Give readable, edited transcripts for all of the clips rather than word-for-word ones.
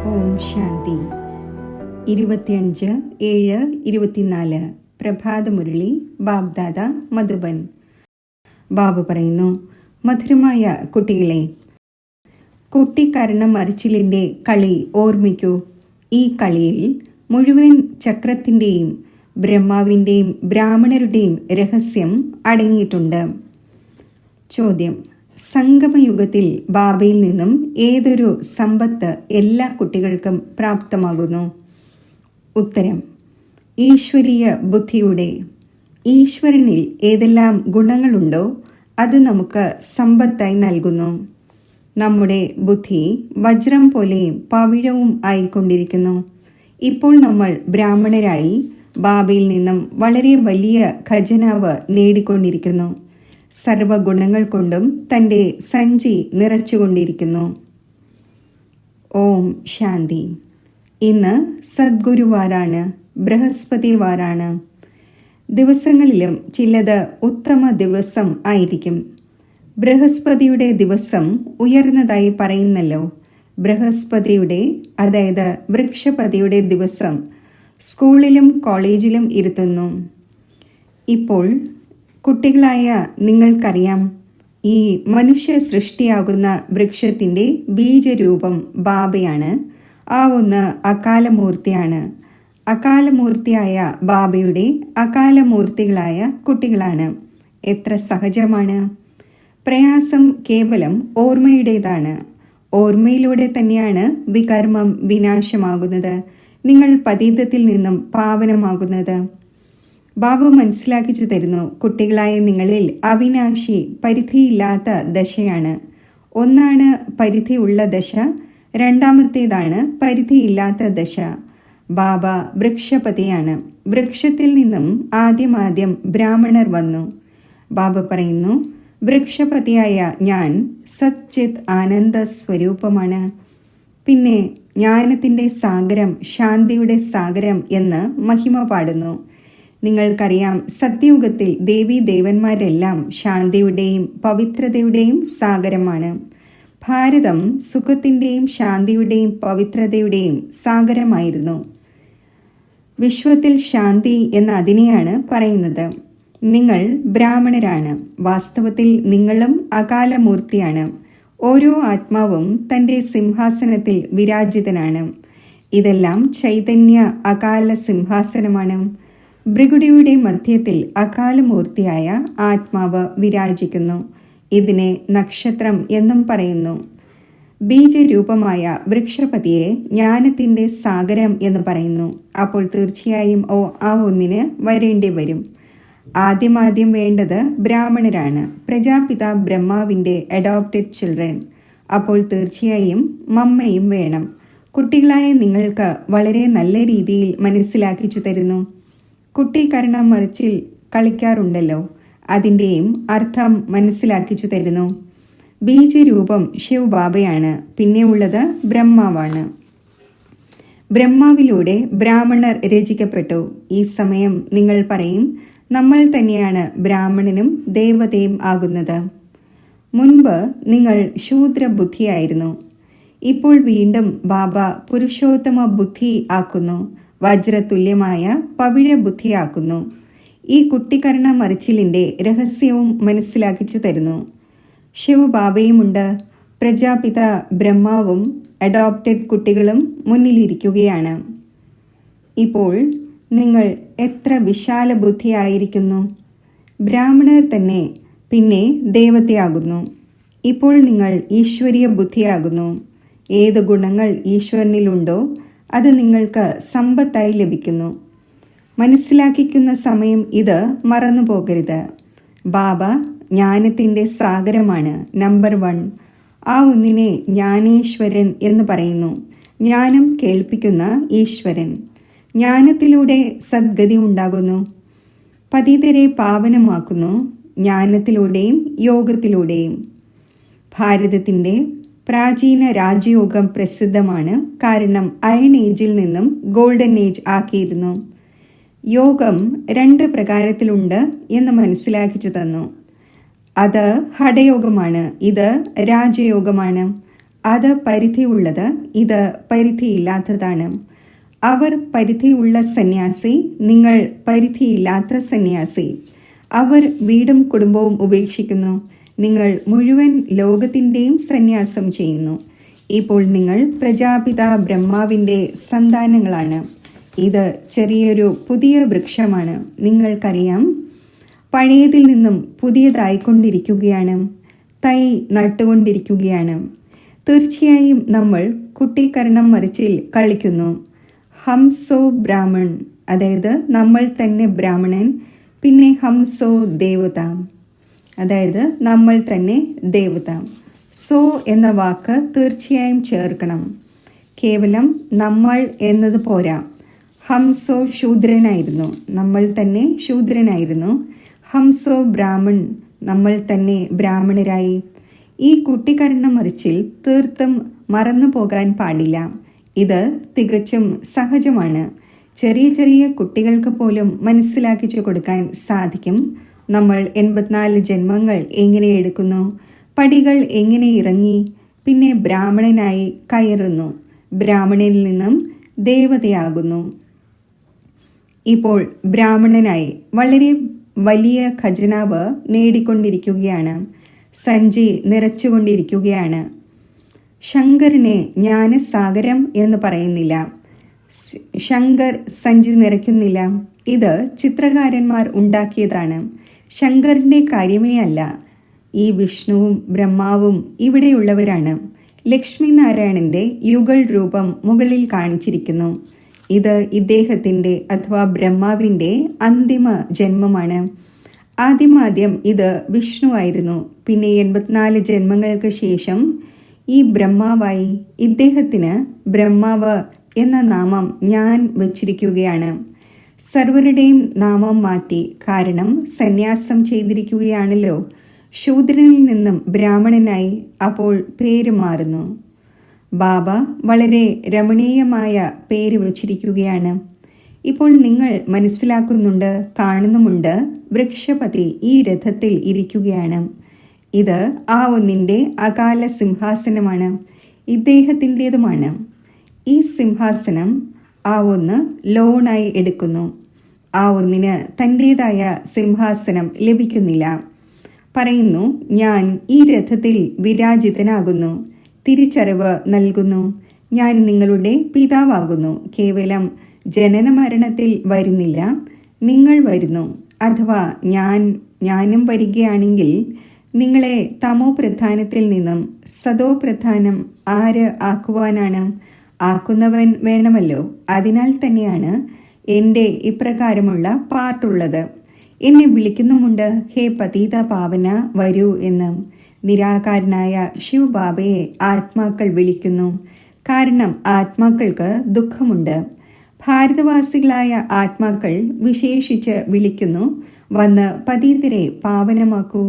ഓം ശാന്തി. 25/7/24 പ്രഭാതമുരളി ബാബ്ദാദ മധുബൻ. ബാബു പറയുന്നു, മധുരമായ കുട്ടികളെ, കുട്ടിക്കരണം മറിച്ചിലിൻ്റെ കളി ഓർമ്മിക്കൂ. ഈ കളിയിൽ മുഴുവൻ ചക്രത്തിൻ്റെയും ബ്രഹ്മാവിൻ്റെയും ബ്രാഹ്മണരുടെയും രഹസ്യം അടങ്ങിയിട്ടുണ്ട്. ചോദ്യം: സംഗമയുഗത്തിൽ ബാബയിൽ നിന്നും ഏതൊരു സമ്പത്ത് എല്ലാ കുട്ടികൾക്കും പ്രാപ്തമാകുന്നു? ഉത്തരം: ഈശ്വരീയ ബുദ്ധിയുടെ. ഈശ്വരനിൽ ഏതെല്ലാം ഗുണങ്ങളുണ്ടോ അത് നമുക്ക് സമ്പത്തായി നൽകുന്നു. നമ്മുടെ ബുദ്ധി വജ്രം പോലെയും പവിഴവും ആയിക്കൊണ്ടിരിക്കുന്നു. ഇപ്പോൾ നമ്മൾ ബ്രാഹ്മണരായി ബാബയിൽ നിന്നും വളരെ വലിയ ഖജനാവ് നേടിക്കൊണ്ടിരിക്കുന്നു. സർവഗുണങ്ങൾ കൊണ്ടും തൻ്റെ സഞ്ചി നിറച്ചുകൊണ്ടിരിക്കുന്നു. ഓം ശാന്തി. ഇന്ന് സദ്ഗുരുവാരാണ്, ബൃഹസ്പതിവാരാണ്. ദിവസങ്ങളിലും ചിലത് ഉത്തമ ദിവസം ആയിരിക്കും. ബൃഹസ്പതിയുടെ ദിവസം ഉയർന്നതായി പറയുന്നല്ലോ. ബൃഹസ്പതിയുടെ, അതായത് വൃക്ഷപതിയുടെ ദിവസം സ്കൂളിലും കോളേജിലും ഇരുത്തുന്നു. ഇപ്പോൾ കുട്ടികളായ നിങ്ങൾക്കറിയാം, ഈ മനുഷ്യ സൃഷ്ടിയാകുന്ന വൃക്ഷത്തിൻ്റെ ബീജരൂപം ബാബയാണ്. ആ ഒന്ന് അകാലമൂർത്തിയാണ്. അകാലമൂർത്തിയായ ബാബയുടെ അകാലമൂർത്തികളായ കുട്ടികളാണ്. എത്ര സഹജമാണ്! പ്രയാസം കേവലം ഓർമ്മയുടേതാണ്. ഓർമ്മയിലൂടെ തന്നെയാണ് വികർമ്മം വിനാശമാകുന്നത്, നിങ്ങൾ പതീതത്തിൽ നിന്നും പാവനമാകുന്നത്. ബാബു മനസ്സിലാക്കിച്ചു തരുന്നു, കുട്ടികളായ നിങ്ങളിൽ അവിനാശി പരിധിയില്ലാത്ത ദശയാണ്. ഒന്നാണ് പരിധിയുള്ള ദശ, രണ്ടാമത്തേതാണ് പരിധിയില്ലാത്ത ദശ. ബാബ വൃക്ഷപതിയാണ്. വൃക്ഷത്തിൽ നിന്നും ആദ്യം ബ്രാഹ്മണർ വന്നു. ബാബ പറയുന്നു, വൃക്ഷപതിയായ ഞാൻ സച്ചിത് ആനന്ദ സ്വരൂപമാണ്. പിന്നെ ജ്ഞാനത്തിൻ്റെ സാഗരം, ശാന്തിയുടെ സാഗരം എന്ന് മഹിമ പാടുന്നു. നിങ്ങൾക്കറിയാം, സത്യയുഗത്തിൽ ദേവീ ദേവന്മാരെല്ലാം ശാന്തിയുടെയും പവിത്രതയുടെയും സാഗരമാണ്. ഭാരതം സുഖത്തിൻ്റെയും ശാന്തിയുടെയും പവിത്രതയുടെയും സാഗരമായിരുന്നു. വിശ്വത്തിൽ ശാന്തി എന്ന അതിനെയാണ് പറയുന്നത്. നിങ്ങൾ ബ്രാഹ്മണരാണ്. വാസ്തവത്തിൽ നിങ്ങളും അകാലമൂർത്തിയാണ്. ഓരോ ആത്മാവും തൻ്റെ സിംഹാസനത്തിൽ വിരാജിതനാണ്. ഇതെല്ലാം ചൈതന്യ അകാല സിംഹാസനമാണ്. ഭൃഗുടിയുടെ മധ്യത്തിൽ അകാലമൂർത്തിയായ ആത്മാവ് വിരാജിക്കുന്നു. ഇതിനെ നക്ഷത്രം എന്നും പറയുന്നു. ബീജരൂപമായ വൃക്ഷപതിയെ ജ്ഞാനത്തിൻ്റെ സാഗരം എന്ന് പറയുന്നു. അപ്പോൾ തീർച്ചയായും ആ ഒന്നിന് വരേണ്ടി വരും. ആദ്യം വേണ്ടത് ബ്രാഹ്മണരാണ്, പ്രജാപിത ബ്രഹ്മാവിൻ്റെ അഡോപ്റ്റഡ് ചിൽഡ്രൻ. അപ്പോൾ തീർച്ചയായും മമ്മയും വേണം. കുട്ടികളായ നിങ്ങൾക്ക് വളരെ നല്ല രീതിയിൽ മനസ്സിലാക്കിച്ചു തരുന്നു. കുട്ടിക്കരണം മറിച്ചിൽ കളിക്കാറുണ്ടല്ലോ, അതിൻ്റെയും അർത്ഥം മനസ്സിലാക്കിച്ചു തരുന്നു. ബീജരൂപം ശിവ് ബാബയാണ്. പിന്നെ ഉള്ളത് ബ്രഹ്മാവാണ്. ബ്രഹ്മാവിലൂടെ ബ്രാഹ്മണർ രചിക്കപ്പെട്ടു. ഈ സമയം നിങ്ങൾ പറയും, നമ്മൾ തന്നെയാണ് ബ്രാഹ്മണനും ദേവതയും ആകുന്നത്. മുൻപ് നിങ്ങൾ ശൂദ്രബുദ്ധിയായിരുന്നു. ഇപ്പോൾ വീണ്ടും ബാബ പുരുഷോത്തമ ബുദ്ധി ആക്കുന്നു, വജ്രതുല്യമായ പവിഴ ബുദ്ധിയാക്കുന്നു. ഈ കുട്ടിക്കരണ മറിച്ചിലിൻ്റെ രഹസ്യവും മനസ്സിലാക്കിച്ചു തരുന്നു. ശിവബാബയുമുണ്ട്, പ്രജാപിത ബ്രഹ്മാവും അഡോപ്റ്റഡ് കുട്ടികളും മുന്നിലിരിക്കുകയാണ്. ഇപ്പോൾ നിങ്ങൾ എത്ര വിശാല ബുദ്ധിയായിരിക്കുന്നു! ബ്രാഹ്മണർ തന്നെ പിന്നെ ദേവതയാകുന്നു. ഇപ്പോൾ നിങ്ങൾ ഈശ്വരീയ ബുദ്ധിയാകുന്നു. ഏത് ഗുണങ്ങൾ ഈശ്വരനിലുണ്ടോ അത് നിങ്ങൾക്ക് സമ്പത്തായി ലഭിക്കുന്നു. മനസ്സിലാക്കിക്കുന്ന സമയം ഇത് മറന്നു പോകരുത്. ബാബ ജ്ഞാനത്തിൻ്റെ സാഗരമാണ്, നമ്പർ 1. ആ ഒന്നിനെ ജ്ഞാനേശ്വരൻ എന്ന് പറയുന്നു. ജ്ഞാനം കേൾപ്പിക്കുന്ന ഈശ്വരൻ. ജ്ഞാനത്തിലൂടെ സദ്ഗതി ഉണ്ടാകുന്നു. പതിതരെ പാവനമാക്കുന്നു, ജ്ഞാനത്തിലൂടെയും യോഗത്തിലൂടെയും. ഭാരതത്തിൻ്റെ പ്രാചീന രാജയോഗം പ്രസിദ്ധമാണ്. കാരണം അയൺ ഏജിൽ നിന്നും ഗോൾഡൻ ഏജ് ആക്കിയിരുന്നു. യോഗം 2 പ്രകാരത്തിലുണ്ട് എന്ന് മനസ്സിലാക്കിച്ചു തന്നു. അത് ഹഠയോഗമാണ്, ഇത് രാജയോഗമാണ്. അത് പരിധിയുള്ളത്, ഇത് പരിധിയില്ലാത്തതാണ്. അവർ പരിധിയുള്ള സന്യാസി, നിങ്ങൾ പരിധിയില്ലാത്ത സന്യാസി. അവർ വീടും കുടുംബവും ഉപേക്ഷിക്കുന്നു, നിങ്ങൾ മുഴുവൻ ലോകത്തിൻ്റെയും സന്യാസം ചെയ്യുന്നു. ഇപ്പോൾ നിങ്ങൾ പ്രജാപിത ബ്രഹ്മാവിൻ്റെ സന്താനങ്ങളാണ്. ഇത് ചെറിയൊരു പുതിയ വൃക്ഷമാണ്. നിങ്ങൾക്കറിയാം, പഴയതിൽ നിന്നും പുതിയതായിക്കൊണ്ടിരിക്കുകയാണ്. തൈ നട്ടുകൊണ്ടിരിക്കുകയാണ്. തീർച്ചയായും നമ്മൾ കുട്ടിക്കരണം മറിച്ചിൽ കളിക്കുന്നു. ഹംസോ ബ്രാഹ്മൺ, അതായത് നമ്മൾ തന്നെ ബ്രാഹ്മണൻ, പിന്നെ ഹംസോ ദേവത, അതായത് നമ്മൾ തന്നെ ദേവത. സോ എന്ന വാക്ക് തീർച്ചയായും ചേർക്കണം. കേവലം നമ്മൾ എന്നത് പോരാ. ഹംസോ ശൂദ്രനായിരുന്നു, നമ്മൾ തന്നെ ശൂദ്രനായിരുന്നു. ഹംസോ ബ്രാഹ്മൺ, നമ്മൾ തന്നെ ബ്രാഹ്മണരായി. ഈ കുട്ടിക്കരണം മറിച്ചിൽ തീർത്തും മറന്നു പോകാൻ പാടില്ല. ഇത് തികച്ചും സഹജമാണ്. ചെറിയ ചെറിയ കുട്ടികൾക്ക് പോലും മനസ്സിലാക്കിച്ചു കൊടുക്കാൻ സാധിക്കും. നമ്മൾ 84 ജന്മങ്ങൾ എങ്ങനെ എടുക്കുന്നു, പടികൾ എങ്ങനെ ഇറങ്ങി, പിന്നെ ബ്രാഹ്മണനായി കയറുന്നു, ബ്രാഹ്മണനിൽ നിന്നും ദേവതയാകുന്നു. ഇപ്പോൾ ബ്രാഹ്മണനായി വളരെ വലിയ ഖജനാവ് നേടിക്കൊണ്ടിരിക്കുകയാണ്. സഞ്ചി നിറച്ചുകൊണ്ടിരിക്കുകയാണ്. ശങ്കറിനെ ജ്ഞാനസാഗരം എന്ന് പറയുന്നില്ല. ശങ്കർ സഞ്ചി നിറയ്ക്കുന്നില്ല. ഇത് ചിത്രകാരന്മാർ ഉണ്ടാക്കിയതാണ്. ശങ്കറിൻ്റെ കാര്യമേ അല്ല. ഈ വിഷ്ണുവും ബ്രഹ്മാവും ഇവിടെയുള്ളവരാണ്. ലക്ഷ്മി നാരായണൻ്റെ യുഗൾ രൂപം മുകളിൽ കാണിച്ചിരിക്കുന്നു. ഇത് ഇദ്ദേഹത്തിൻ്റെ അഥവാ ബ്രഹ്മാവിൻ്റെ അന്തിമ ജന്മമാണ്. ആദ്യം ഇത് വിഷ്ണു ആയിരുന്നു. പിന്നെ 84 ജന്മങ്ങൾക്ക് ശേഷം ഈ ബ്രഹ്മാവായി. ഇദ്ദേഹത്തിന് ബ്രഹ്മാവ് എന്ന നാമം ഞാൻ വച്ചിരിക്കുകയാണ്. സർവരുടെയും നാമം മാറ്റി. കാരണം സന്യാസം ചെയ്തിരിക്കുകയാണല്ലോ. ശൂദ്രനിൽ നിന്നും ബ്രാഹ്മണനായി. അപ്പോൾ പേര് മാറുന്നു. ബാബ വളരെ രമണീയമായ പേര് വച്ചിരിക്കുകയാണ്. ഇപ്പോൾ നിങ്ങൾ മനസ്സിലാക്കുന്നുണ്ട്, കാണുന്നുമുണ്ട്. വൃക്ഷപതി ഈ രഥത്തിൽ ഇരിക്കുകയാണ്. ഇത് ആ ഒന്നിൻ്റെ അകാല സിംഹാസനമാണ്. ഇദ്ദേഹത്തിൻ്റേതുമാണ്. ഈ സിംഹാസനം ആ ഒന്ന് ലോണായി എടുക്കുന്നു. ആ ഒന്നിന് തൻ്റേതായ സിംഹാസനം ലഭിക്കുന്നില്ല. പറയുന്നു, ഞാൻ ഈ രഥത്തിൽ വിരാജിതനാകുന്നു, തിരിച്ചറിവ് നൽകുന്നു. ഞാൻ നിങ്ങളുടെ പിതാവാകുന്നു. കേവലം ജനന മരണത്തിൽ വരുന്നില്ല, നിങ്ങൾ വരുന്നു. അഥവാ ഞാനും വരികയാണെങ്കിൽ നിങ്ങളെ തമോ പ്രധാനത്തിൽ നിന്നും സദോ പ്രധാനം ആര് ആക്കുവാനാണ്? ആക്കുന്നവൻ വേണമല്ലോ. അതിനാൽ തന്നെയാണ് എൻ്റെ ഇപ്രകാരമുള്ള പാർട്ടുള്ളത്. എന്നെ വിളിക്കുന്നുമുണ്ട്, ഹേ പതീത പാവന വരൂ എന്ന്. നിരാകാരനായ ശിവബാബയെ ആത്മാക്കൾ വിളിക്കുന്നു. കാരണം ആത്മാക്കൾക്ക് ദുഃഖമുണ്ട്. ഭാരതവാസികളായ ആത്മാക്കൾ വിശേഷിച്ച് വിളിക്കുന്നു, വന്ന് പതീതരെ പാവനമാക്കൂ.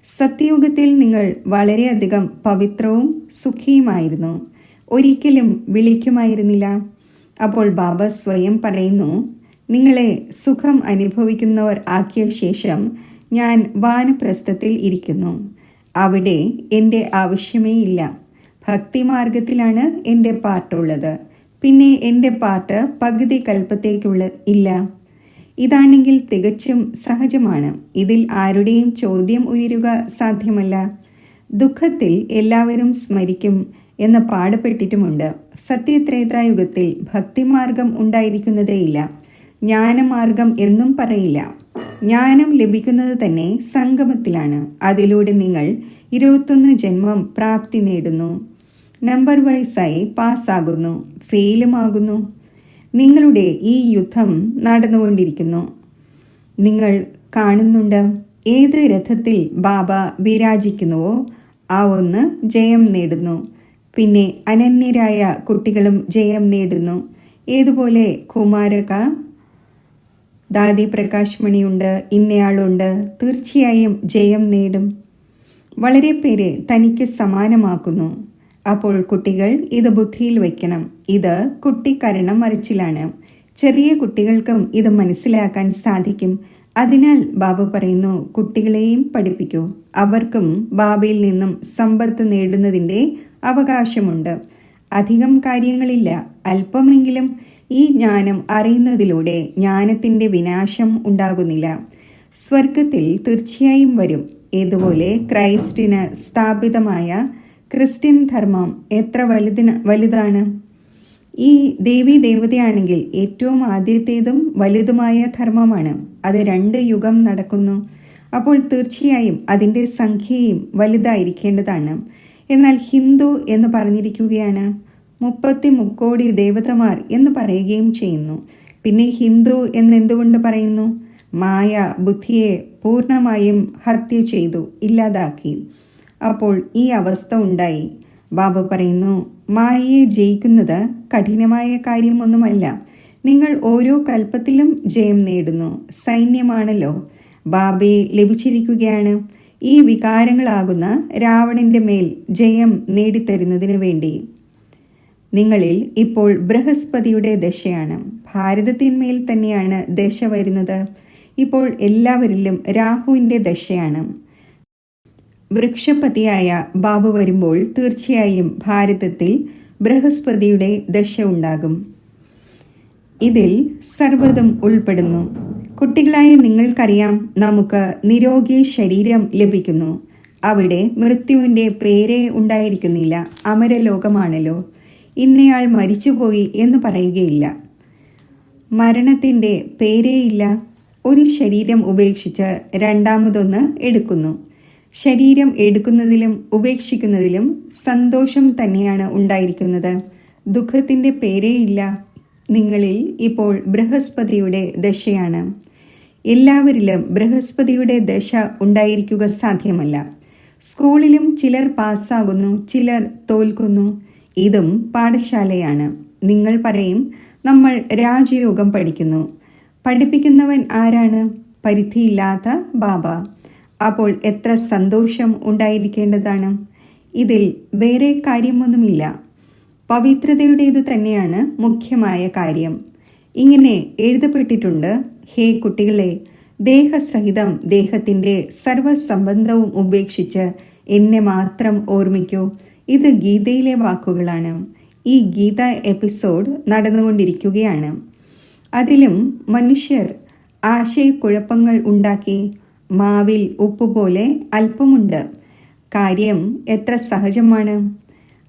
സത്യയുഗത്തിൽ നിങ്ങൾ വളരെയധികം പവിത്രവും സുഖിയുമായിരുന്നു. ഒരിക്കലും വിളിക്കുമായിരുന്നില്ല. അപ്പോൾ ബാബ സ്വയം പറയുന്നു, നിങ്ങളെ സുഖം അനുഭവിക്കുന്നവർ ആക്കിയ ശേഷം ഞാൻ വാനപ്രസ്ഥത്തിൽ ഇരിക്കുന്നു. അവിടെ എൻ്റെ ആവശ്യമേ ഇല്ല. ഭക്തിമാർഗത്തിലാണ് എൻ്റെ പാർട്ടുള്ളത്. പിന്നെ എൻ്റെ പാർട്ട് പകുതി കൽപ്പത്തേക്കുള്ള ഇല്ല. ഇതാണെങ്കിൽ തികച്ചും സഹജമാണ്. ഇതിൽ ആരുടെയും ചോദ്യം ഉയരുക സാധ്യമല്ല. ദുഃഖത്തിൽ എല്ലാവരും സ്മരിക്കും എന്ന് പാടപ്പെട്ടിട്ടുമുണ്ട്. സത്യത്രേതായുഗത്തിൽ ഭക്തിമാർഗം ഉണ്ടായിരിക്കുന്നതേയില്ല. ജ്ഞാനമാർഗം എന്നും പറയില്ല. ജ്ഞാനം ലഭിക്കുന്നത് തന്നെ സംഗമത്തിലാണ്. അതിലൂടെ നിങ്ങൾ 21 ജന്മം പ്രാപ്തി നേടുന്നു. നമ്പർ വൈസായി പാസ്സാകുന്നു, ഫെയിലുമാകുന്നു. നിങ്ങളുടെ ഈ യുദ്ധം നടന്നുകൊണ്ടിരിക്കുന്നു. നിങ്ങൾ കാണുന്നുണ്ട്, ഏത് രഥത്തിൽ ബാബ വിരാജിക്കുന്നുവോ ആ ഒന്ന് ജയം നേടുന്നു. പിന്നെ അനന്യരായ കുട്ടികളും ജയം നേടുന്നു. ഏതുപോലെ കുമാരക ദാദി പ്രകാശ് മണിയുണ്ട്, ഇന്നയാളുണ്ട്, തീർച്ചയായും ജയം നേടും. വളരെ പേരെ തനിക്ക് സമാനമാക്കുന്നു. അപ്പോൾ കുട്ടികൾ ഇത് ബുദ്ധിയിൽ വയ്ക്കണം. ഇത് കുട്ടിക്കരണം മറിച്ചിലാണ്. ചെറിയ കുട്ടികൾക്കും ഇത് മനസ്സിലാക്കാൻ സാധിക്കും. അതിനാൽ ബാബ പറയുന്നു, കുട്ടികളെയും പഠിപ്പിക്കൂ. അവർക്കും ബാബയിൽ നിന്നും സമ്പത്ത് നേടുന്നതിൻ്റെ അവകാശമുണ്ട്. അധികം കാര്യങ്ങളില്ല, അല്പമെങ്കിലും ഈ ജ്ഞാനം അറിയുന്നതിലൂടെ ജ്ഞാനത്തിൻ്റെ വിനാശം ഉണ്ടാകുന്നില്ല. സ്വർഗത്തിൽ തീർച്ചയായും വരും. ഇതുപോലെ ക്രൈസ്റ്റിന് സ്ഥാപിതമായ ക്രിസ്ത്യൻ ധർമ്മം എത്ര വലുതാണ്! ഈ ദേവതയാണെങ്കിൽ ഏറ്റവും ആദ്യത്തേതും വലുതുമായ ധർമ്മമാണ്. അത് 2 യുഗം നടക്കുന്നു. അപ്പോൾ തീർച്ചയായും അതിൻ്റെ സംഖ്യയും വലുതായിരിക്കേണ്ടതാണ്. എന്നാൽ ഹിന്ദു എന്ന് പറഞ്ഞിരിക്കുകയാണ്. 33 കോടി ദേവതമാർ എന്ന് പറയുകയും ചെയ്യുന്നു. പിന്നെ ഹിന്ദു എന്നെന്തുകൊണ്ട് പറയുന്നു? മായ ബുദ്ധിയെ പൂർണ്ണമായും ഹത്യ ചെയ്തു, ഇല്ലാതാക്കി. അപ്പോൾ ഈ അവസ്ഥ ഉണ്ടായി. ബാബ പറയുന്നു, മായയെ ജയിക്കുന്നത് കഠിനമായ കാര്യമൊന്നുമല്ല. നിങ്ങൾ ഓരോ കൽപ്പത്തിലും ജയം നേടുന്നു. സൈന്യമാണല്ലോ. ബാബയെ ലഭിച്ചിരിക്കുകയാണ് ഈ വികാരങ്ങളാകുന്ന രാവണന്റെ മേൽ ജയം നേടിത്തരുന്നതിന് വേണ്ടി. നിങ്ങളിൽ ഇപ്പോൾ ബൃഹസ്പതിയുടെ ദശയാണ്. ഭാരതത്തിന്മേൽ തന്നെയാണ് ദശ വരുന്നത്. ഇപ്പോൾ എല്ലാവരിലും രാഹുവിൻ്റെ ദശയാണ്. വൃക്ഷപതിയായ ബാബു വരുമ്പോൾ തീർച്ചയായും ഭാരതത്തിൽ ബൃഹസ്പതിയുടെ ദശ ഉണ്ടാകും. ഇതിൽ സർവ്വതും ഉൾപ്പെടുന്നു. കുട്ടികളായ നിങ്ങൾക്കറിയാം, നമുക്ക് നിരോഗി ശരീരം ലഭിക്കുന്നു. അവിടെ മൃത്യുവിൻ്റെ പേരേ ഉണ്ടായിരിക്കുന്നില്ല. അമരലോകമാണല്ലോ. ഇന്നയാൾ മരിച്ചുപോയി എന്ന് പറയുകയില്ല. മരണത്തിൻ്റെ പേരേയില്ല. ഒരു ശരീരം ഉപേക്ഷിച്ച് രണ്ടാമതൊന്ന് എടുക്കുന്നു. ശരീരം എടുക്കുന്നതിലും ഉപേക്ഷിക്കുന്നതിലും സന്തോഷം തന്നെയാണ് ഉണ്ടായിരിക്കുന്നത്. ദുഃഖത്തിൻ്റെ പേരേയില്ല. നിങ്ങളിൽ ഇപ്പോൾ ബൃഹസ്പതിയുടെ ദശയാണ്. എല്ലാവരിലും ബൃഹസ്പതിയുടെ ദശ ഉണ്ടായിരിക്കുക സാധ്യമല്ല. സ്കൂളിലും ചിലർ പാസ്സാകുന്നു, ചിലർ തോൽക്കുന്നു. ഇതും പാഠശാലയാണ്. നിങ്ങൾ പറയും, നമ്മൾ രാജയോഗം പഠിക്കുന്നു. പഠിപ്പിക്കുന്നവൻ ആരാണ്? പരിധിയില്ലാത്ത ബാബ. അപ്പോൾ എത്ര സന്തോഷം ഉണ്ടായിരിക്കേണ്ടതാണ്. ഇതിൽ വേറെ കാര്യമൊന്നുമില്ല. പവിത്രതയുടേത് തന്നെയാണ് മുഖ്യമായ കാര്യം. ഇങ്ങനെ എഴുതപ്പെട്ടിട്ടുണ്ട്, ഹേ കുട്ടികളെ, ദേഹസഹിതം ദേഹത്തിൻ്റെ സർവസംബന്ധവും ഉപേക്ഷിച്ച് എന്നെ മാത്രം ഓർമ്മിക്കൂ. ഇത് ഗീതയിലെ വാക്കുകളാണ്. ഈ ഗീത എപ്പിസോഡ് നടന്നുകൊണ്ടിരിക്കുകയാണ്. അതിലും മനുഷ്യർ ആശയക്കുഴപ്പങ്ങൾ ഉണ്ടാക്കി. മാവിൽ ഉപ്പുപോലെ അല്പമുണ്ട്. കാര്യം എത്ര സഹജമാണ്.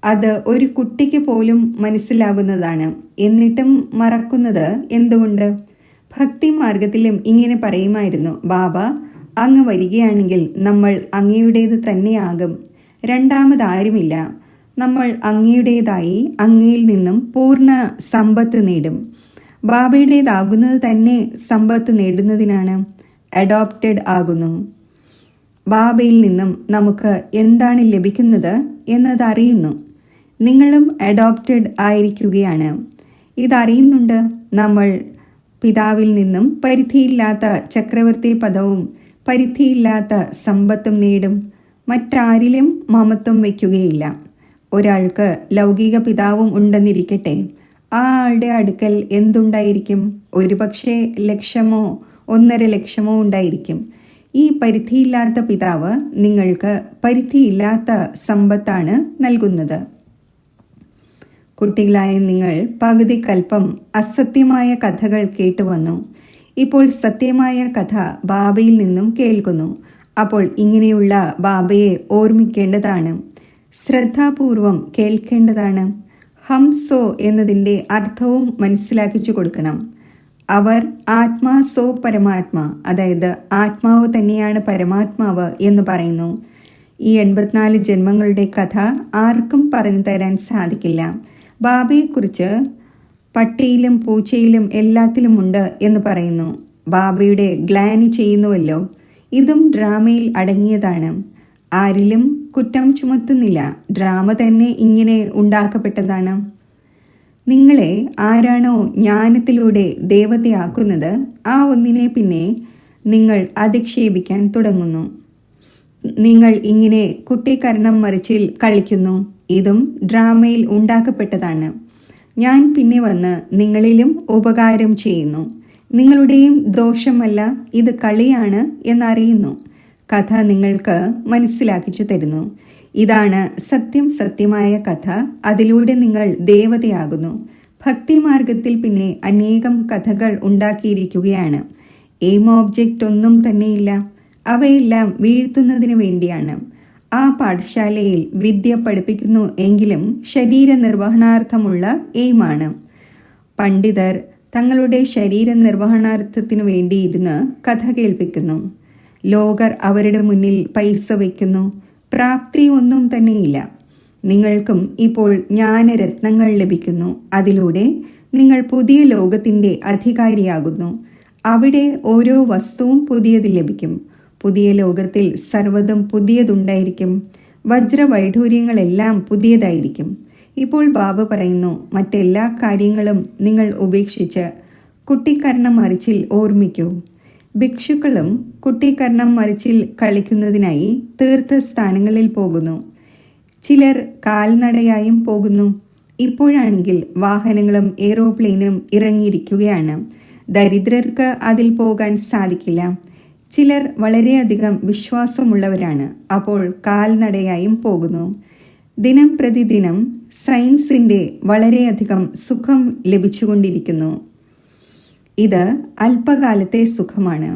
അത് ഒരു കുട്ടിക്ക് പോലും മനസ്സിലാകുന്നതാണ്. എന്നിട്ടും മറക്കുന്നത് എന്തുകൊണ്ട്? ഭക്തി മാർഗത്തിലും ഇങ്ങനെ പറയുമായിരുന്നു, ബാബ അങ്ങ് വരികയാണെങ്കിൽ നമ്മൾ അങ്ങയുടേത് തന്നെയാകും. രണ്ടാമതാരുമില്ല. നമ്മൾ അങ്ങയുടേതായി അങ്ങയിൽ നിന്നും പൂർണ്ണ സമ്പത്ത് നേടും. ബാബയുടേതാകുന്നത് തന്നെ സമ്പത്ത് നേടുന്നതിനാണ്. അഡോപ്റ്റഡ് ആകുന്നു. ബാബയിൽ നിന്നും നമുക്ക് എന്താണ് ലഭിക്കുന്നത് എന്നതറിയുന്നു. നിങ്ങളും അഡോപ്റ്റഡ് ആയിരിക്കുകയാണ്. ഇതറിയുന്നുണ്ട്. നമ്മൾ പിതാവിൽ നിന്നും പരിധിയില്ലാത്ത ചക്രവർത്തി പദവും പരിധിയില്ലാത്ത സമ്പത്തും നേടും. മറ്റാരിലും മമത്വം വയ്ക്കുകയില്ല. ഒരാൾക്ക് ലൗകിക പിതാവും ഉണ്ടെന്നിരിക്കട്ടെ. ആ ആളുടെ അടുക്കൽ എന്തുണ്ടായിരിക്കും? ഒരുപക്ഷെ ലക്ഷമോ 1.5 ലക്ഷമോ ഉണ്ടായിരിക്കും. ഈ പരിധിയില്ലാത്ത പിതാവ് നിങ്ങൾക്ക് പരിധിയില്ലാത്ത സമ്പത്താണ് നൽകുന്നത്. കുട്ടികളായ നിങ്ങൾ പകുതി കൽപ്പം അസത്യമായ കഥകൾ കേട്ടുവന്നു. ഇപ്പോൾ സത്യമായ കഥ ബാബയിൽ നിന്നും കേൾക്കുന്നു. അപ്പോൾ ഇങ്ങനെയുള്ള ബാബയെ ഓർമ്മിക്കേണ്ടതാണ്. ശ്രദ്ധാപൂർവം കേൾക്കേണ്ടതാണ്. ഹംസോ എന്നതിൻ്റെ അർത്ഥവും മനസ്സിലാക്കിച്ചു കൊടുക്കണം. അവർ ആത്മാ സോ പരമാത്മാ, അതായത് ആത്മാവ് തന്നെയാണ് പരമാത്മാവ് എന്ന് പറയുന്നു. ഈ 84 ജന്മങ്ങളുടെ കഥ ആർക്കും പറഞ്ഞു തരാൻ സാധിക്കില്ല. ബാബയെക്കുറിച്ച് പട്ടിയിലും പൂച്ചയിലും എല്ലാത്തിലുമുണ്ട് എന്ന് പറയുന്നു. ബാബയുടെ ഗ്ലാനി ചെയ്യുന്നുവല്ലോ. ഇതും ഡ്രാമയിൽ അടങ്ങിയതാണ്. ആരിലും കുറ്റം ചുമത്തുന്നില്ല. ഡ്രാമ തന്നെ ഇങ്ങനെ ഉണ്ടാക്കപ്പെട്ടതാണ്. നിങ്ങളെ ആരാണോ ജ്ഞാനത്തിലൂടെ ദേവതയാക്കുന്നത്, ആ ഒന്നിനെ പിന്നെ നിങ്ങൾ അധിക്ഷേപിക്കാൻ തുടങ്ങുന്നു. നിങ്ങൾ ഇങ്ങനെ കുട്ടിക്കരണം മറിച്ചിൽ കളിക്കുന്നു. ഇതും ഡ്രാമയിൽ ഉണ്ടാക്കപ്പെട്ടതാണ്. ഞാൻ പിന്നെ വന്ന് നിങ്ങളിലും ഉപകാരം ചെയ്യുന്നു. നിങ്ങളുടെയും ദോഷമല്ല, ഇത് കളിയാണ് എന്നറിയുന്നു. കഥ നിങ്ങൾക്ക് മനസ്സിലാക്കിച്ചു തരുന്നു. ഇതാണ് സത്യം സത്യമായ കഥ. അതിലൂടെ നിങ്ങൾ ദേവതയാകുന്നു. ഭക്തിമാർഗത്തിൽ പിന്നെ അനേകം കഥകൾ ഉണ്ടാക്കിയിരിക്കുകയാണ്. എയിം ഓബ്ജക്റ്റ് ഒന്നും തന്നെയില്ല. അവയെല്ലാം വീഴ്ത്തുന്നതിന് വേണ്ടിയാണ്. ആ പാഠശാലയിൽ വിദ്യ പഠിപ്പിക്കുന്നു എങ്കിലും ശരീര നിർവഹണാർത്ഥമുള്ള എയിമാണ്. പണ്ഡിതർ തങ്ങളുടെ ശരീര നിർവഹണാർത്ഥത്തിനു വേണ്ടിയിരുന്ന് കഥ കേൾപ്പിക്കുന്നു. ലോകർ അവരുടെ മുന്നിൽ പൈസ വയ്ക്കുന്നു. പ്രാപ്തി ഒന്നും തന്നെയില്ല. നിങ്ങൾക്കും ഇപ്പോൾ ജ്ഞാനരത്നങ്ങൾ ലഭിക്കുന്നു. അതിലൂടെ നിങ്ങൾ പുതിയ ലോകത്തിൻ്റെ അധികാരിയാകുന്നു. അവിടെ ഓരോ വസ്തുവും പുതിയത് ലഭിക്കും. പുതിയ ലോകത്തിൽ സർവ്വതും പുതിയതുണ്ടായിരിക്കും. വജ്രവൈഢൂര്യങ്ങളെല്ലാം പുതിയതായിരിക്കും. ഇപ്പോൾ ബാബ പറയുന്നു, മറ്റെല്ലാ കാര്യങ്ങളും നിങ്ങൾ ഉപേക്ഷിച്ച് കുട്ടിക്കർണം മറിച്ചിൽ ഓർമ്മിക്കൂ. ഭിക്ഷുക്കളും കുട്ടിക്കർണം മറിച്ചിൽ കളിക്കുന്നതിനായി തീർത്ഥസ്ഥാനങ്ങളിൽ പോകുന്നു. ചിലർ കാൽനടയായും പോകുന്നു. ഇപ്പോഴാണെങ്കിൽ വാഹനങ്ങളും എയ്റോപ്ലെയിനും ഇറങ്ങിയിരിക്കുകയാണ്. ദരിദ്രർക്ക് അതിൽ പോകാൻ സാധിക്കില്ല. ചിലർ വളരെയധികം വിശ്വാസമുള്ളവരാണ്. അപ്പോൾ കാൽനടയായും പോകുന്നു. ദിനം പ്രതിദിനം സയൻസിൻ്റെ വളരെയധികം സുഖം ലഭിച്ചുകൊണ്ടിരിക്കുന്നു. ഇത് അല്പകാലത്തെ സുഖമാണ്.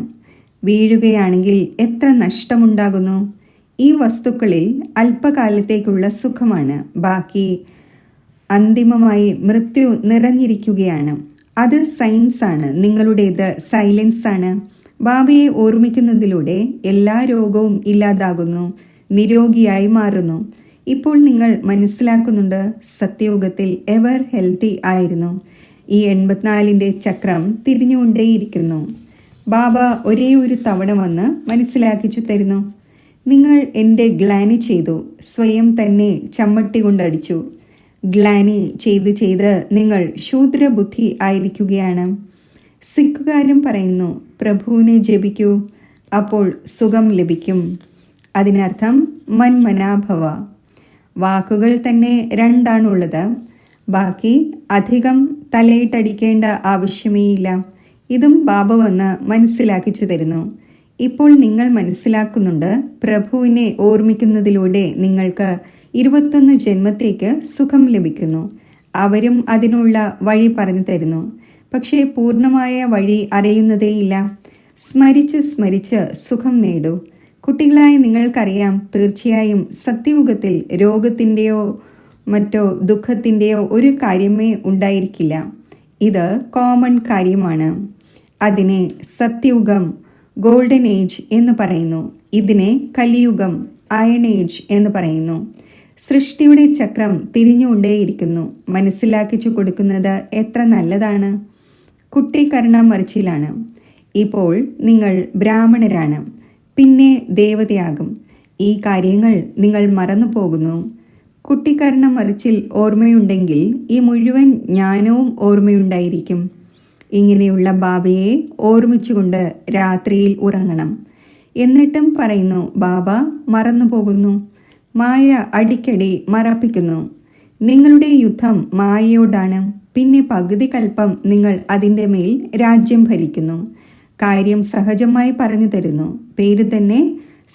വീഴുകയാണെങ്കിൽ എത്ര നഷ്ടമുണ്ടാകുന്നു. ഈ വസ്തുക്കളിൽ അല്പകാലത്തേക്കുള്ള സുഖമാണ്. ബാക്കി അന്തിമമായി മൃത്യു നിറഞ്ഞിരിക്കുകയാണ്. അത് സയൻസാണ്. നിങ്ങളുടേത് സൈലൻസാണ്. ബാബയെ ഓർമ്മിക്കുന്നതിലൂടെ എല്ലാ രോഗവും ഇല്ലാതാകുന്നു. നിരോഗിയായി മാറുന്നു. ഇപ്പോൾ നിങ്ങൾ മനസ്സിലാക്കുന്നുണ്ട്, സത്യയുഗത്തിൽ എവർ ഹെൽത്തി ആയിരുന്നു. ഈ 84ൻ്റെ ചക്രം തിരിഞ്ഞുകൊണ്ടേയിരിക്കുന്നു. ബാബ ഒരേ ഒരു തവണ വന്ന് മനസ്സിലാക്കിച്ചു തരുന്നു. നിങ്ങൾ എൻ്റെ ഗ്ലാനി ചെയ്തു. സ്വയം തന്നെ ചമ്മട്ടി കൊണ്ടടിച്ചു. ഗ്ലാനി ചെയ്ത് ചെയ്ത് നിങ്ങൾ ശൂദ്രബുദ്ധി ആയിരിക്കുകയാണ്. സിഖുകാരും പറയുന്നു, പ്രഭുവിനെ ജപിക്കൂ, അപ്പോൾ സുഖം ലഭിക്കും. അതിനർത്ഥം മന്മനാഭവ. വാക്കുകൾ തന്നെ രണ്ടാണുള്ളത്. ബാക്കി അധികം തലയിട്ടടിക്കേണ്ട ആവശ്യമേയില്ല. ഇതും ബാബ വന്ന് മനസ്സിലാക്കിച്ചു തരുന്നു. ഇപ്പോൾ നിങ്ങൾ മനസ്സിലാക്കുന്നുണ്ട്, പ്രഭുവിനെ ഓർമ്മിക്കുന്നതിലൂടെ നിങ്ങൾക്ക് 21 ജന്മത്തേക്ക് സുഖം ലഭിക്കുന്നു. അവരും അതിനുള്ള വഴി പറഞ്ഞു തരുന്നു. പക്ഷേ പൂർണ്ണമായ വഴി അറിയുന്നതേയില്ല. സ്മരിച്ച് സ്മരിച്ച് സുഖം നേടൂ. കുട്ടികളായി നിങ്ങൾക്കറിയാം, തീർച്ചയായും സത്യയുഗത്തിൽ രോഗത്തിൻ്റെയോ മറ്റോ ദുഃഖത്തിൻ്റെയോ ഒരു കാര്യമേ ഉണ്ടായിരിക്കില്ല. ഇത് കോമൺ കാര്യമാണ്. അതിനെ സത്യയുഗം ഗോൾഡൻ ഏജ് എന്ന് പറയുന്നു. ഇതിനെ കലിയുഗം അയൺ ഏജ് എന്ന് പറയുന്നു. സൃഷ്ടിയുടെ ചക്രം തിരിഞ്ഞുകൊണ്ടേയിരിക്കുന്നു. മനസ്സിലാക്കിച്ചു കൊടുക്കുന്നത് എത്ര നല്ലതാണ്. കുട്ടിക്കർണം മറിച്ചിലാണ്. ഇപ്പോൾ നിങ്ങൾ ബ്രാഹ്മണരാണ്, പിന്നെ ദേവതയാകും. ഈ കാര്യങ്ങൾ നിങ്ങൾ മറന്നു പോകുന്നു. കുട്ടിക്കർണം മറിച്ചിൽ ഓർമ്മയുണ്ടെങ്കിൽ ഈ മുഴുവൻ ജ്ഞാനവും ഓർമ്മയുണ്ടായിരിക്കും. ഇങ്ങനെയുള്ള ബാബയെ ഓർമ്മിച്ചുകൊണ്ട് രാത്രിയിൽ ഉറങ്ങണം. എന്നിട്ടും പറയുന്നു, ബാബ മറന്നു പോകുന്നു. മായ അടിക്കടി മറപ്പിക്കുന്നു. നിങ്ങളുടെ യുദ്ധം മായയോടാണ്. പിന്നെ പകുതി കൽപ്പം നിങ്ങൾ അതിൻ്റെ മേൽ രാജ്യം ഭരിക്കുന്നു. കാര്യം സഹജമായി പറഞ്ഞു തരുന്നു. പേര് തന്നെ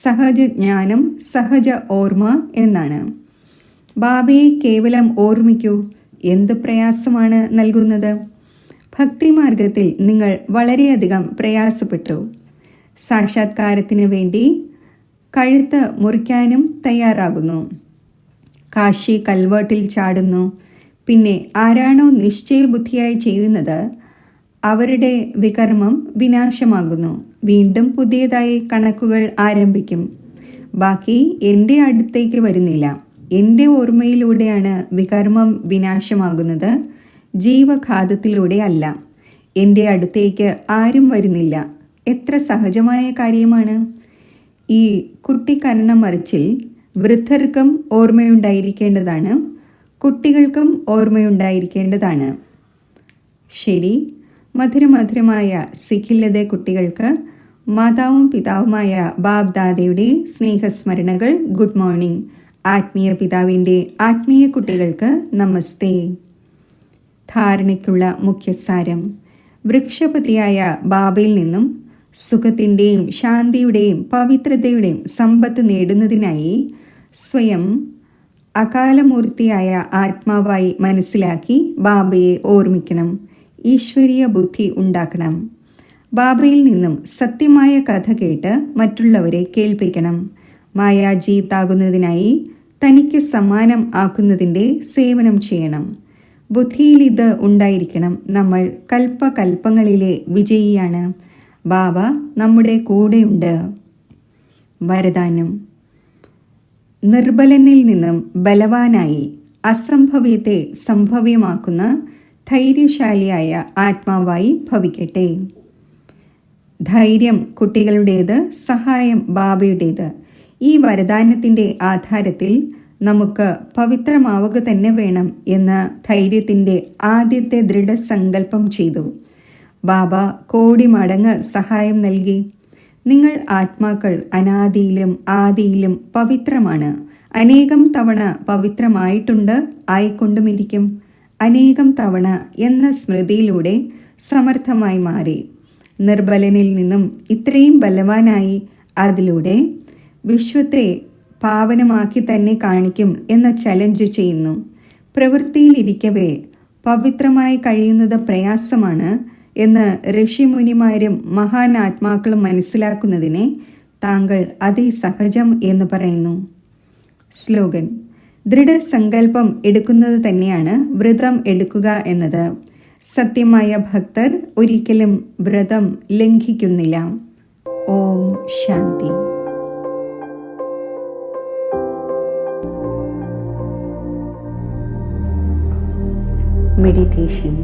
സഹജ ജ്ഞാനം, സഹജ ഓർമ്മ എന്നാണ്. ബാബയെ കേവലം ഓർമ്മിക്കൂ. എന്ത് പ്രയാസമാണ് നൽകുന്നത്. ഭക്തിമാർഗത്തിൽ നിങ്ങൾ വളരെയധികം പ്രയാസപ്പെട്ടു. സാക്ഷാത്കാരത്തിന് വേണ്ടി കഴുത്ത് മുറിക്കാനും തയ്യാറാകുന്നു. കാശി കൽവേട്ടിൽ ചാടുന്നു. പിന്നെ ആരാണോ നിശ്ചയബുദ്ധിയായി ചെയ്യുന്നത് അവരുടെ വികർമ്മം വിനാശമാകുന്നു. വീണ്ടും പുതിയതായി കണക്കുകൾ ആരംഭിക്കും. ബാക്കി എൻ്റെ അടുത്തേക്ക് വരുന്നില്ല. എൻ്റെ ഓർമ്മയിലൂടെയാണ് വികർമ്മം വിനാശമാകുന്നത്, ജീവഘാതത്തിലൂടെ അല്ല. എൻ്റെ അടുത്തേക്ക് ആരും വരുന്നില്ല. എത്ര സഹജമായ കാര്യമാണ്. ഈ കുട്ടിക്കർണം മറിച്ചിൽ വൃദ്ധർക്കും ഓർമ്മയുണ്ടായിരിക്കേണ്ടതാണ്, കുട്ടികൾക്കും ഓർമ്മയുണ്ടായിരിക്കേണ്ടതാണ്. ശരി, മധുരമധുരമായ സിഖില്ലത കുട്ടികൾക്ക് മാതാവും പിതാവുമായ ബാബ് ദാദയുടെ സ്നേഹസ്മരണകൾ. Good morning. ആത്മീയ പിതാവിൻ്റെ ആത്മീയ കുട്ടികൾക്ക് നമസ്തേ. ധാരണയ്ക്കുള്ള മുഖ്യസാരം: വൃക്ഷപതിയായ ബാബയിൽ നിന്നും സുഖത്തിൻ്റെയും ശാന്തിയുടെയും പവിത്രതയുടെയും സമ്പത്ത് നേടുന്നതിനായി സ്വയം അകാലമൂർത്തിയായ ആത്മാവായി മനസ്സിലാക്കി ബാബയെ ഓർമ്മിക്കണം. ഈശ്വരീയ ബുദ്ധി ഉണ്ടാക്കണം. ബാബയിൽ നിന്നും സത്യമായ കഥ കേട്ട് മറ്റുള്ളവരെ കേൾപ്പിക്കണം. മായാജീത്താകുന്നതിനായി തനിക്ക് സമാനം ആക്കുന്നതിൻ്റെ സേവനം ചെയ്യണം. ബുദ്ധിയിൽ ഇത് ഉണ്ടായിരിക്കണം. നമ്മൾ കൽപ്പകൽപ്പങ്ങളിലെ വിജയിയാണ്. ബാബ നമ്മുടെ കൂടെയുണ്ട്. വരദാനം: നിർബലനിൽ നിന്നും ബലവാനായി അസംഭവ്യത്തെ സംഭവ്യമാക്കുന്ന ധൈര്യശാലിയായ ആത്മാവായി ഭവിക്കട്ടെ. ധൈര്യം കുട്ടികളുടേത്, സഹായം ബാബയുടേത്. ഈ വരദാനത്തിൻ്റെ ആധാരത്തിൽ നമുക്ക് പവിത്രമാവുക തന്നെ വേണം എന്ന് ധൈര്യത്തിൻ്റെ ആദ്യത്തെ ദൃഢസങ്കല്പം ചെയ്തു. ബാബ കോടി മടങ്ങ് സഹായം നൽകി. നിങ്ങൾ ആത്മാക്കൾ അനാദിയിലും ആദിയിലും പവിത്രമാണ്. അനേകം തവണ പവിത്രമായിട്ടുണ്ട്, ആയിക്കൊണ്ടുമിരിക്കും. അനേകം തവണ എന്ന സ്മൃതിയിലൂടെ സമർത്ഥമായി മാറി. നിർബലനിൽ നിന്നും ഇത്രയും ബലവാനായി അതിലൂടെ വിശ്വത്തെ പാവനമാക്കി തന്നെ കാണിക്കും എന്ന ചലഞ്ച് ചെയ്യുന്നു. പ്രവൃത്തിയിലിരിക്കവേ പവിത്രമായി കഴിയുന്നത് പ്രയാസമാണ് എന്ന് ഋഷിമുനിമാരും മഹാനാത്മാക്കളും മനസ്സിലാക്കുന്നതിനെ താങ്കൾ അതിസഹജം എന്ന് പറയുന്നു. സ്ലോഗൻ: ദൃഢസങ്കല്പം എടുക്കുന്നത് തന്നെയാണ് വ്രതം എടുക്കുക എന്നത്. സത്യമായ ഭക്തർ ഒരിക്കലും വ്രതം ലംഘിക്കുന്നില്ല. ഓം ശാന്തി. മെഡിറ്റേഷൻ.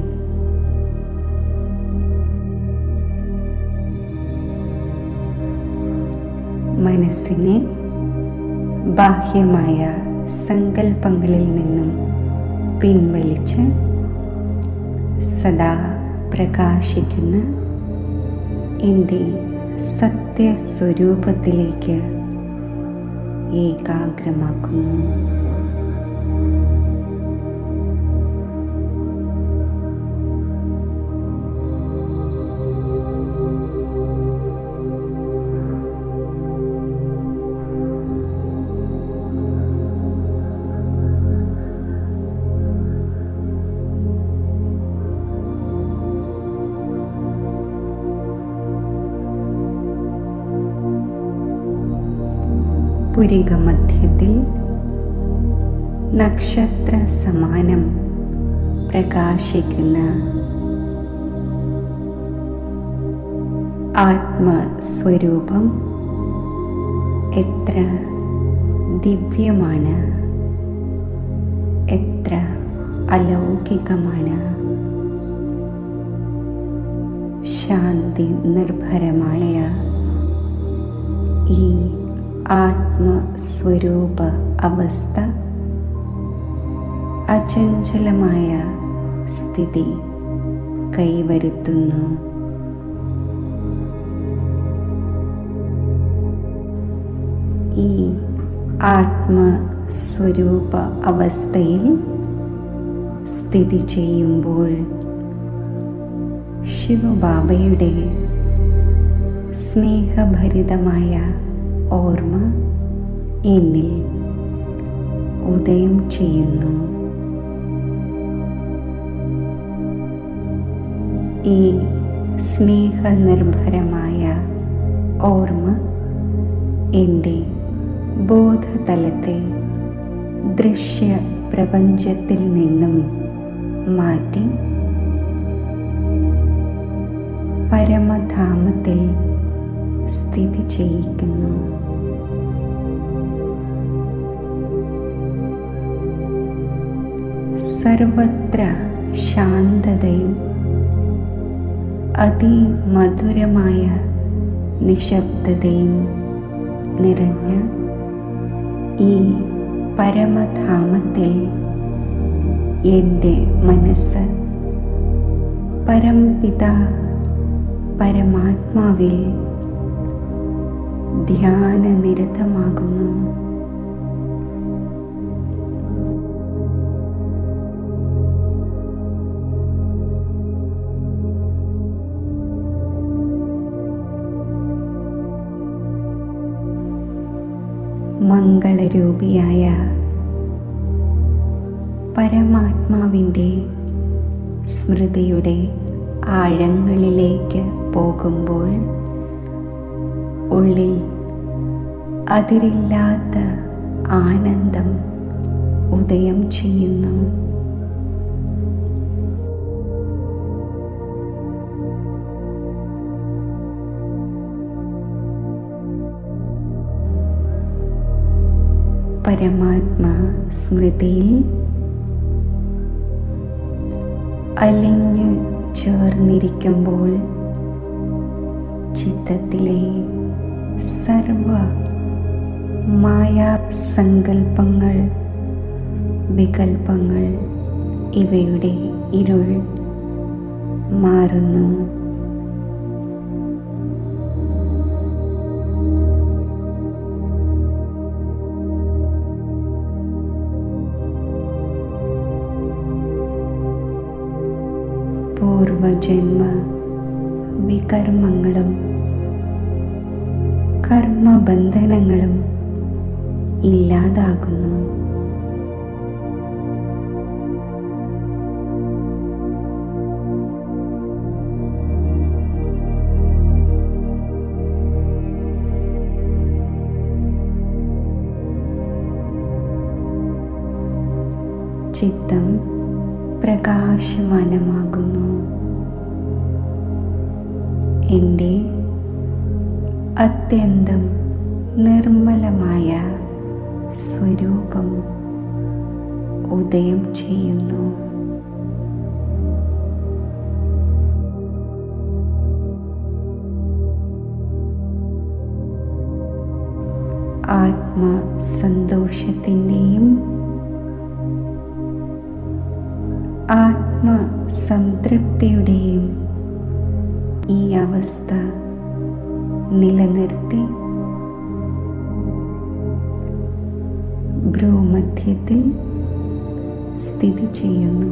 മനസ്സിനെ ബാഹ്യമായ സങ്കല്പങ്ങളിൽ നിന്നും പിൻവലിച്ച് സദാ പ്രകാശിക്കുന്ന എൻ്റെ സത്യസ്വരൂപത്തിലേക്ക് ഏകാഗ്രമാക്കുന്നു. പുരികമധ്യത്തിൽ നക്ഷത്ര സമാനം പ്രകാശിക്കുന്ന ആത്മസ്വരൂപം എത്ര ദിവ്യമാണ്, എത്ര അലൗകികമാണ്. ശാന്തി നിർഭരമായ ഈ ആത്മസ്വരൂപ അവസ്ഥ അചഞ്ചലമായ സ്ഥിതി കൈവരുത്തുന്നു. ഈ ആത്മസ്വരൂപ അവസ്ഥയിൽ സ്ഥിതി ചെയ്യുമ്പോൾ ശിവബാബയുടെ സ്നേഹഭരിതമായ ഓർമ്മ എന്നിൽ ഉദയം ചെയ്യുന്നു. ഈ സ്നേഹനിർഭരമായ ഓർമ്മ എൻ്റെ ബോധതലത്തെ ദൃശ്യ പ്രപഞ്ചത്തിൽ നിന്നും മാറ്റി പരമധാമത്തിൽ സ്ഥിതി ചെയ്യിക്കുന്നു. സർവത്ര ശാന്തതയും അതിമധുരമായ നിശബ്ദതയും നിറഞ്ഞ ഈ പരമധാമത്തിൽ എൻ്റെ മനസ്സ് പരംപിത പരമാത്മാവിൽ ധ്യാനനിരതമാകുന്നു. മംഗള മംഗളരൂപിയായ പരമാത്മാവിൻ്റെ സ്മൃതിയുടെ ആഴങ്ങളിലേക്ക് പോകുമ്പോൾ ഉള്ളിൽ അതിരില്ലാത്ത ആനന്ദം ഉദയം ചെയ്യുന്നു. പരമാത്മാ സ്മൃതിയിൽ അലിഞ്ഞു ചേർന്നിരിക്കുമ്പോൾ ചിത്തത്തിലെ സർവ മായാസങ്കൽപ്പങ്ങൾ, വികൽപ്പങ്ങൾ ഇവയുടെ ഇരുൾ മാറുന്നു. പൂർവജന്മ വികർമ്മങ്ങളും കർമ്മബന്ധനങ്ങളും ഇല്ലാതാകുന്നു. ചിത്തം പ്രകാശമാനമാകുന്നു. എൻ്റെ അത്യന്തം നിർമ്മലമായ സ്വരൂപം ഉദയം ചെയ്യുന്നു. ആത്മസന്തോഷത്തിൻ്റെയും ആത്മസംതൃപ്തിയുടെയും ഈ അവസ്ഥ നിലനിർത്തി ഭ്രൂമധ്യത്തിൽ സ്ഥിതി ചെയ്യുന്നു.